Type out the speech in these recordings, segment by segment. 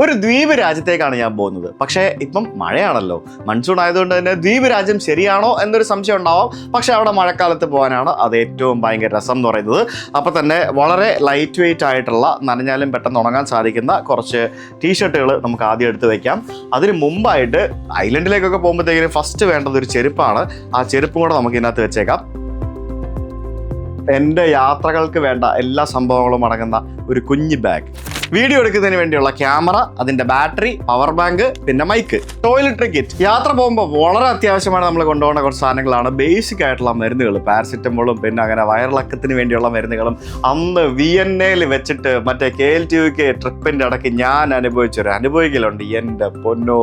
ഒരു ദ്വീപ് രാജ്യത്തേക്കാണ് ഞാൻ പോകുന്നത്. പക്ഷേ ഇപ്പം മഴയാണല്ലോ, മൺസൂൺ ആയതുകൊണ്ട് തന്നെ ദ്വീപ് രാജ്യം ശരിയാണോ എന്നൊരു സംശയം ഉണ്ടാവാം. പക്ഷേ അവിടെ മഴക്കാലത്ത് പോകാനാണ് അത് ഏറ്റവും ഭയങ്കര രസം എന്ന് പറയുന്നത്. അപ്പോൾ തന്നെ വളരെ ലൈറ്റ് വെയിറ്റ് ആയിട്ടുള്ള, നനഞ്ഞാലും പെട്ടെന്ന് ഉണങ്ങാൻ സാധിക്കുന്ന കുറച്ച് ടീഷർട്ടുകൾ നമുക്ക് ആദ്യം എടുത്ത് വയ്ക്കാം. അതിന് മുമ്പായിട്ട് ഐലൻഡിലേക്കൊക്കെ പോകുമ്പോഴത്തേക്കും ഫസ്റ്റ് വേണ്ടത് ഒരു ചെരുപ്പാണ്. ആ ചെരുപ്പും കൂടെ നമുക്ക് ഇതിനകത്ത് വെച്ചേക്കാം. എൻ്റെ യാത്രകൾക്ക് വേണ്ട എല്ലാ സംഭവങ്ങളും അടങ്ങുന്ന ഒരു കുഞ്ഞ് ബാഗ്, വീഡിയോ എടുക്കുന്നതിന് വേണ്ടിയുള്ള ക്യാമറ, അതിൻ്റെ ബാറ്ററി, പവർ ബാങ്ക്, പിന്നെ മൈക്ക്, ടോയ്ലറ്ററി കിറ്റ്. യാത്ര പോകുമ്പോൾ വളരെ അത്യാവശ്യമാണ് നമ്മൾ കൊണ്ടുപോകുന്ന കുറച്ച് സാധനങ്ങളാണ് ബേസിക് ആയിട്ടുള്ള മരുന്നുകൾ. പാരസിറ്റമോളും പിന്നെ അങ്ങനെ വയറിളക്കത്തിന് വേണ്ടിയുള്ള മരുന്നുകളും. അന്ന് വിയന്നയിൽ വെച്ചിട്ട് മറ്റേ KLTUK ട്രിപ്പിൻ്റെ ഇടയ്ക്ക് ഞാൻ അനുഭവിക്കലുണ്ട്. എൻ്റെ പൊന്നോ,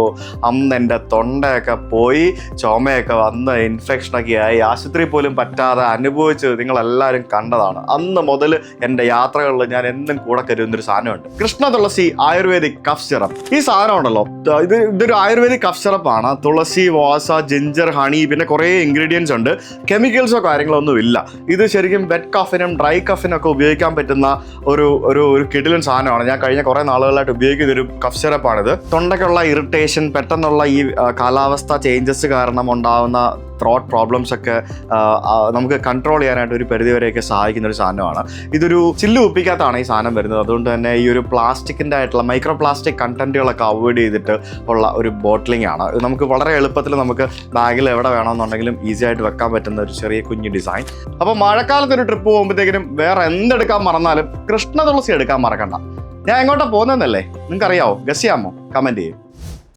അന്ന് എൻ്റെ തൊണ്ടയൊക്കെ പോയി, ചുമയൊക്കെ വന്ന് ഇൻഫെക്ഷനൊക്കെ ആയി, ആശുപത്രി പോലും പറ്റാതെ അനുഭവിച്ചത് നിങ്ങളെല്ലാവരും കണ്ടതാണ്. അന്ന് മുതൽ എൻ്റെ യാത്രകളിൽ ഞാൻ എന്നും കൂടെ കരുതുന്നൊരു സാധനമുണ്ട്, കൃഷ്ണ തുളസി ആയുർവേദിക് കഫ് സിറപ്പ്. ഈ സാധനം ഉണ്ടല്ലോ, ഇതൊരു ആയുർവേദിക് കഫ് സിറപ്പാണ്. തുളസി, വാസ, ജിഞ്ചർ, ഹണി, പിന്നെ കുറേ ഇൻഗ്രീഡിയൻസ് ഉണ്ട്. കെമിക്കൽസോ കാര്യങ്ങളോ ഒന്നും ഇല്ല. ഇത് ശരിക്കും വെറ്റ് കഫിനും ഡ്രൈ കഫിനും ഒക്കെ ഉപയോഗിക്കാൻ പറ്റുന്ന ഒരു കിടിലൻ സാധനമാണ്. ഞാൻ കഴിഞ്ഞ കുറേ നാളുകളായിട്ട് ഉപയോഗിക്കുന്നൊരു കഫ് സിറപ്പാണിത്. തൊണ്ടയ്ക്കുള്ള ഇറിറ്റേഷൻ, പെട്ടെന്നുള്ള ഈ കാലാവസ്ഥ ചേഞ്ചസ് കാരണം ഉണ്ടാകുന്ന ത്രോട്ട് പ്രോബ്ലംസ് ഒക്കെ നമുക്ക് കൺട്രോൾ ചെയ്യാനായിട്ട് ഒരു പരിധിവരെയൊക്കെ സഹായിക്കുന്ന ഒരു സാധനമാണ്. ഇതൊരു ചില്ല് ഉപ്പിക്കാത്താണ് ഈ സാധനം വരുന്നത്. അതുകൊണ്ട് തന്നെ ഈ ഒരു പ്ലാസ്റ്റിക്കിൻ്റെ ആയിട്ടുള്ള മൈക്രോ പ്ലാസ്റ്റിക് കണ്ടന്റുകളൊക്കെ അവോയ്ഡ് ചെയ്തിട്ട് ഉള്ള ഒരു ബോട്ടിലിംഗ് ആണ്. ഇത് നമുക്ക് വളരെ എളുപ്പത്തിൽ നമുക്ക് ബാഗിൽ എവിടെ വേണമെന്നുണ്ടെങ്കിലും ഈസി ആയിട്ട് വെക്കാൻ പറ്റുന്ന ഒരു ചെറിയ കുഞ്ഞ് ഡിസൈൻ. അപ്പോൾ മഴക്കാലത്ത് ഒരു ട്രിപ്പ് പോകുമ്പോഴത്തേക്കിനും വേറെ എന്തെടുക്കാൻ മറന്നാലും കൃഷ്ണ തുളസി എടുക്കാൻ മറക്കണ്ട. ഞാൻ എങ്ങോട്ടാണ് പോകുന്നതെന്നല്ലേ നിങ്ങൾക്ക് അറിയാമോ? ഗസ് ചെയ്യാമോ? കമൻറ്റ് ചെയ്യും.